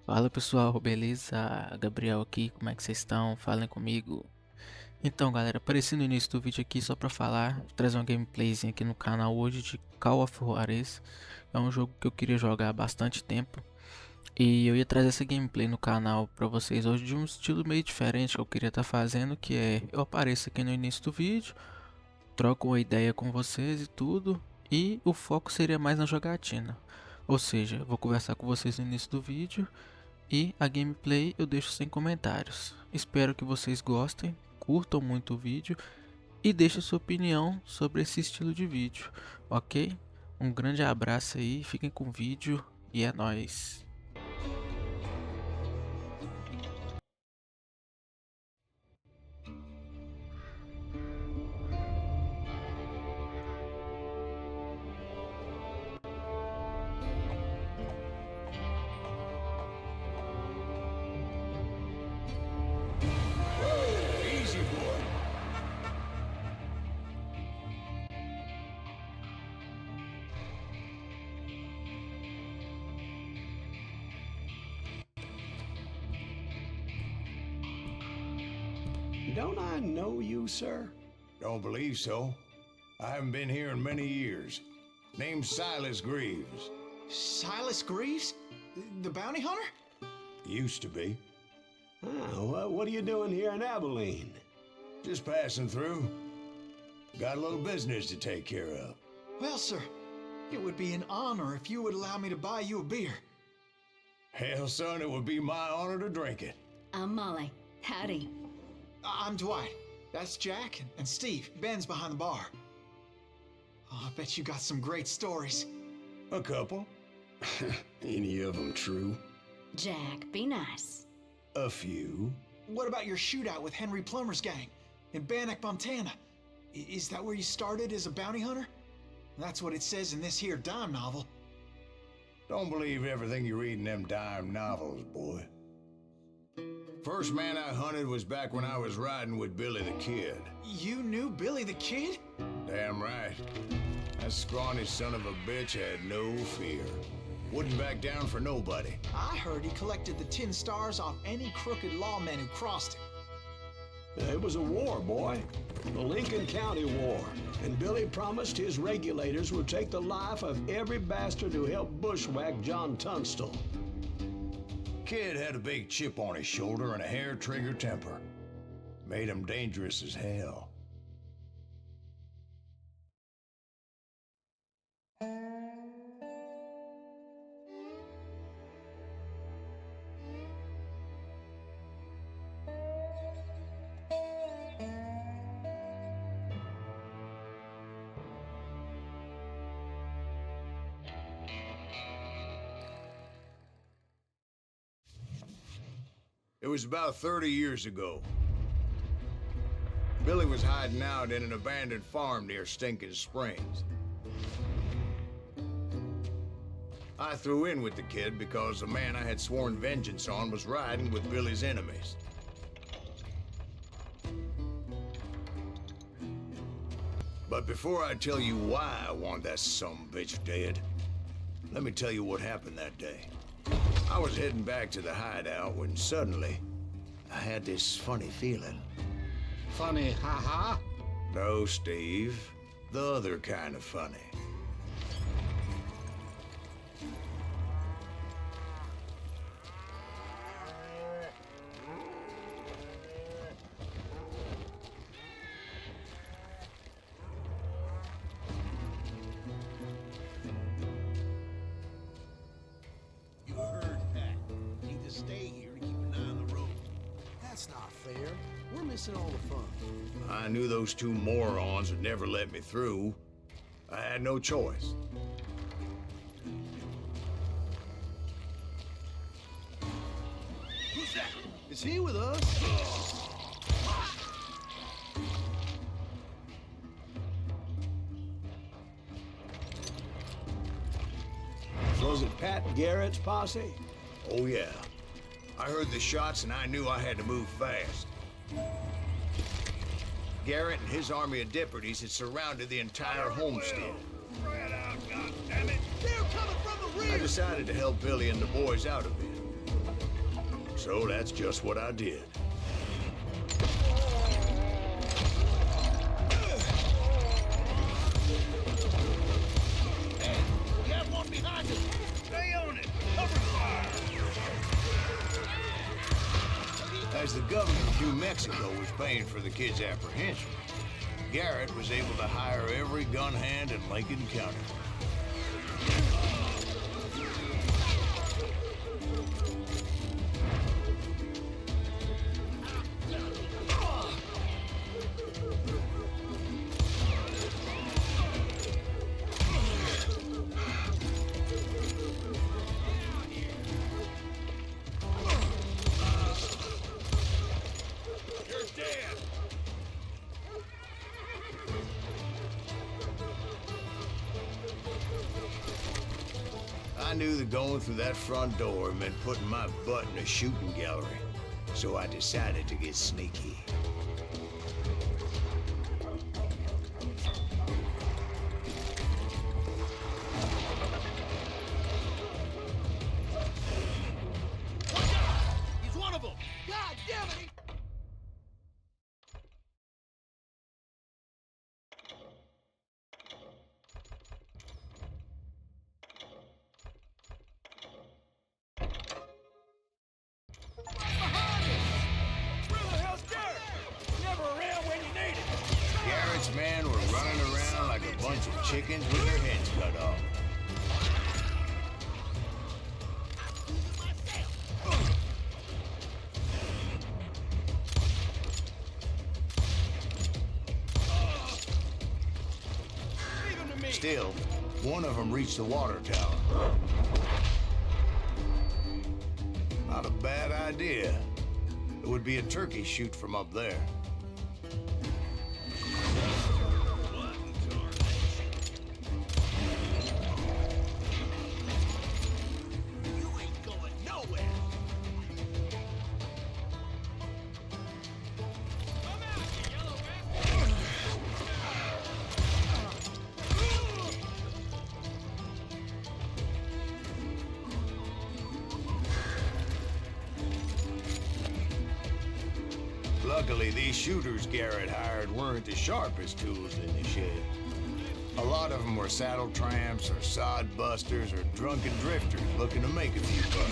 Fala pessoal, beleza? Gabriel aqui, como é que vocês estão? Falem comigo. Então galera, apareci no início do vídeo aqui só pra falar, trazer uma gameplayzinha aqui no canal hoje de Call of Juarez. É um jogo que eu queria jogar há bastante tempo e eu ia trazer essa gameplay no canal pra vocês hoje de um estilo meio diferente que eu queria estar fazendo, que é eu apareço aqui no início do vídeo, troco uma ideia com vocês e tudo, e o foco seria mais na jogatina. Ou seja, eu vou conversar com vocês no início do vídeo e a gameplay eu deixo sem comentários. Espero que vocês gostem, curtam muito o vídeo e deixem sua opinião sobre esse estilo de vídeo, ok? Um grande abraço aí, fiquem com o vídeo e é nóis! Easy, boy. Don't I know you, sir? Don't believe so. I haven't been here in many years. Name's Silas Greaves. Silas Greaves? The bounty hunter? Used to be. What are you doing here in Abilene? Just passing through. Got a little business to take care of. Well, sir, it would be an honor if you would allow me to buy you a beer. Hell, son, it would be my honor to drink it. I'm Molly. Howdy. I'm Dwight. That's Jack and Steve. Ben's behind the bar. Oh, I bet you got some great stories. A couple. Any of them true? Jack, be nice. A few. What about your shootout with Henry Plummer's gang in Bannock, Montana? Is that where you started as a bounty hunter? That's what it says in this here dime novel. Don't believe everything you read in them dime novels, boy. First man I hunted was back when I was riding with Billy the Kid. You knew Billy the Kid? Damn right. That scrawny son of a bitch had no fear. Wouldn't back down for nobody. I heard he collected the 10 stars off any crooked lawmen who crossed him. It was a war, boy. The Lincoln County War. And Billy promised his regulators would take the life of every bastard who helped bushwhack John Tunstall. Kid had a big chip on his shoulder and a hair-trigger temper. Made him dangerous as hell. It was about 30 years ago. Billy was hiding out in an abandoned farm near Stinking Springs. I threw in with the kid because the man I had sworn vengeance on was riding with Billy's enemies. But before I tell you why I want that sumbitch dead, let me tell you what happened that day. I was heading back to the hideout when suddenly I had this funny feeling. Funny, haha? No, Steve. The other kind of funny. You heard that. Need to stay here and keep an eye on the road. That's not fair. We're missing all the fun. I knew those two morons would never let me through. I had no choice. Who's that? Is he with us? Was it Pat Garrett's posse? Oh, yeah. I heard the shots and I knew I had to move fast. Garrett and his army of deputies had surrounded the entire homestead. Spread out, goddammit! They're coming from the I rear! decided to help Billy and the boys out of it. So that's just what I did. You have one behind us. Stay on it. Cover fire. As the governor of New Mexico was paying for the kid's apprehension, Garrett was able to hire every gun hand in Lincoln County. I knew that going through that front door meant putting my butt in a shooting gallery, so I decided to get sneaky. He's one of them. God damn it. Garrett's men were running around like a bunch of chickens with their heads cut off. Still, one of them reached the water tower. Not a bad idea. It would be a turkey shoot from up there. You ain't going nowhere. Come out, you yellow rat. Luckily, these shooters Garrett hired weren't the sharpest tools in the shed. A lot of them were saddle tramps or sod busters or drunken drifters looking to make a few bucks.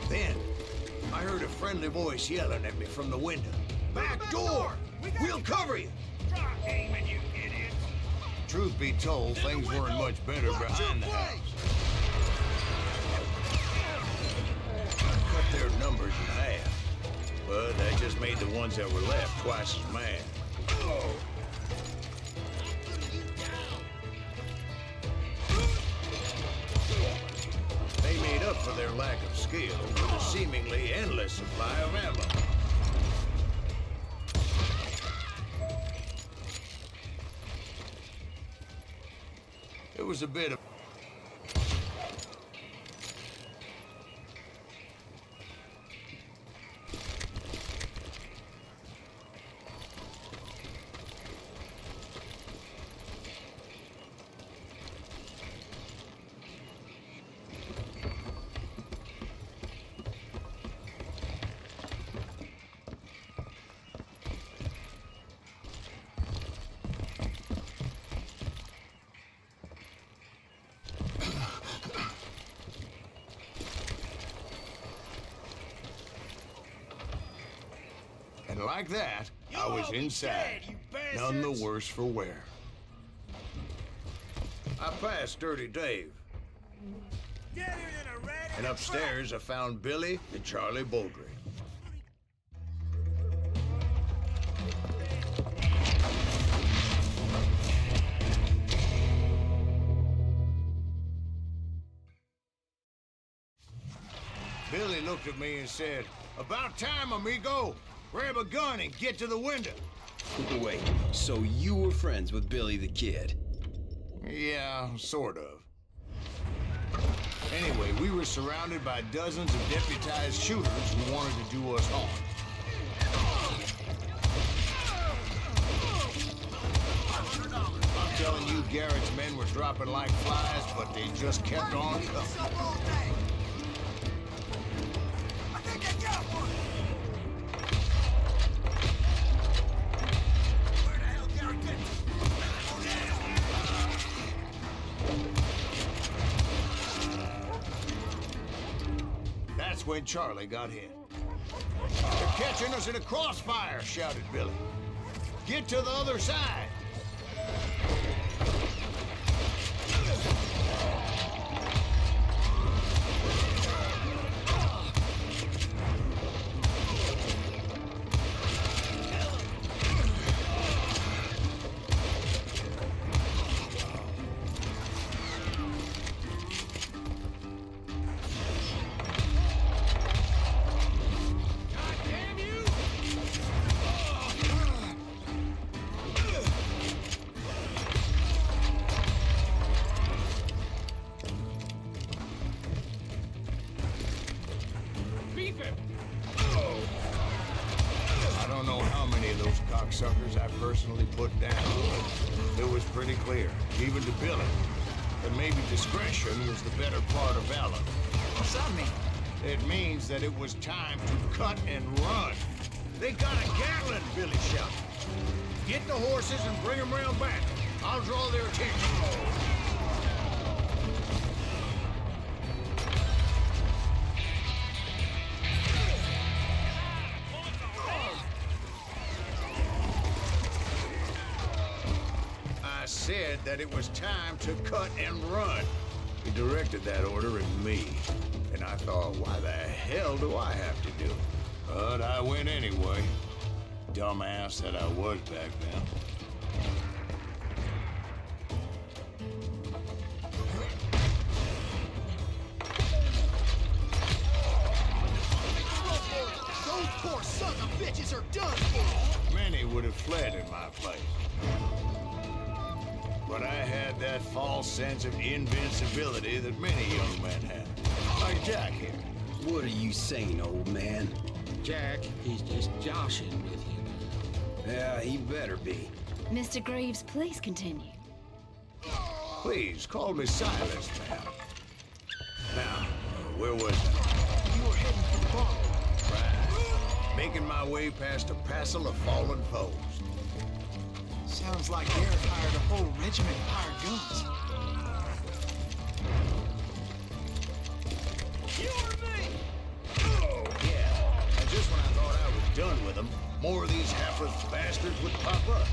Then, I heard a friendly voice yelling at me from the window. Back door! We'll cover you! Try aiming, you idiots. Truth be told, things weren't much better behind the house. I cut their numbers in half, but that just made the ones that were left twice as mad. They made up for their lack of skill with a seemingly endless supply of ammo. It was a bit of... And like that, I was inside, none the worse for wear. I passed Dirty Dave, and upstairs I found Billy and Charlie Baldry. Billy looked at me and said, "About time, amigo. Grab a gun and get to the window." Wait, so you were friends with Billy the Kid? Yeah, sort of. Anyway, we were surrounded by dozens of deputized shooters who wanted to do us harm. I'm telling you, Garrett's men were dropping like flies, but they just kept on coming. That's when Charlie got hit. They're catching us in a crossfire, shouted Billy. Get to the other side. I don't know how many of those cocksuckers I personally put down. It was pretty clear, even to Billy, that maybe discretion was the better part of valor. What's that mean? It means that it was time to cut and run. They got a Gatling, Billy shouted. Get the horses and bring them round back. I'll draw their attention. I said that it was time to cut and run. He directed that order at me. And I thought, why the hell do I have to do it? But I went anyway. Dumbass that I was back then. Those poor sons of bitches are done for! Many would have fled in my place. But I had that false sense of invincibility that many young men have. Like Jack here. What are you saying, old man? Jack, he's just joshing with you. Yeah, he better be. Mr. Greaves, please continue. Please, call me Silas, ma'am. Now, where was I? You were heading for the bar. Right. Making my way past a passel of fallen foes. Sounds like Garrett hired a whole regiment of hired guns. You or me? Oh, yeah. And just when I thought I was done with them, more of these hapless bastards would pop up.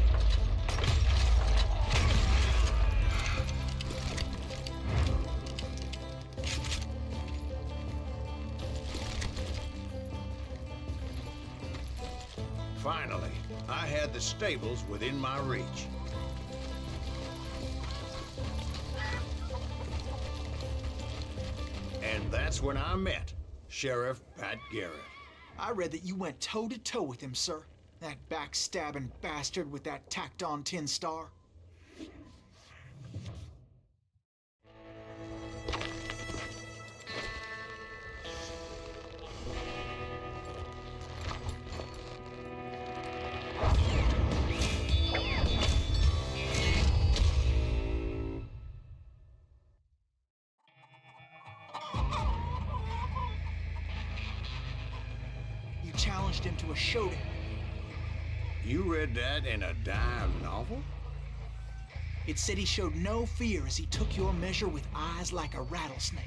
Finally, I had the stables within my reach. And that's when I met Sheriff Pat Garrett. I read that you went toe-to-toe with him, sir. That backstabbing bastard with that tacked-on tin star. You challenged him to a showdown. You read that in a dime novel? It said he showed no fear as he took your measure with eyes like a rattlesnake.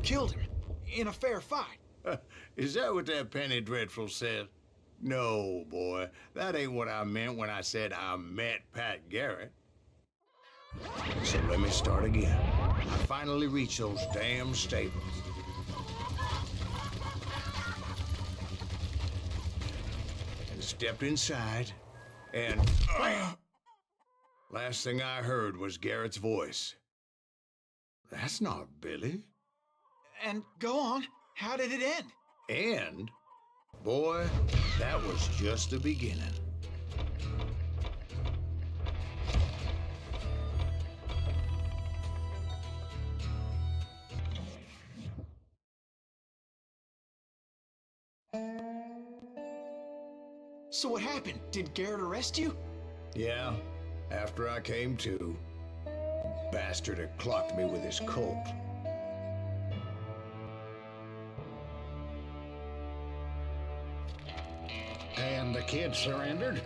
killed him in a fair fight. Is that what that Penny Dreadful said? No, boy. That ain't what I meant when I said I met Pat Garrett. So let me start again. I finally reached those damn stables. And stepped inside, and last thing I heard was Garrett's voice. That's not Billy. And go on, how did it end? And, boy, that was just the beginning. So what happened? Did Garrett arrest you? Yeah, after I came to, bastard had clocked me with his Colt. And the kid surrendered?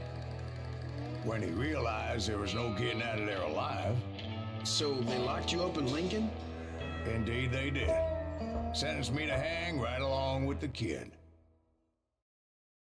When he realized there was no getting out of there alive. So they locked you up in Lincoln? Indeed they did. Sentenced me to hang right along with the kid.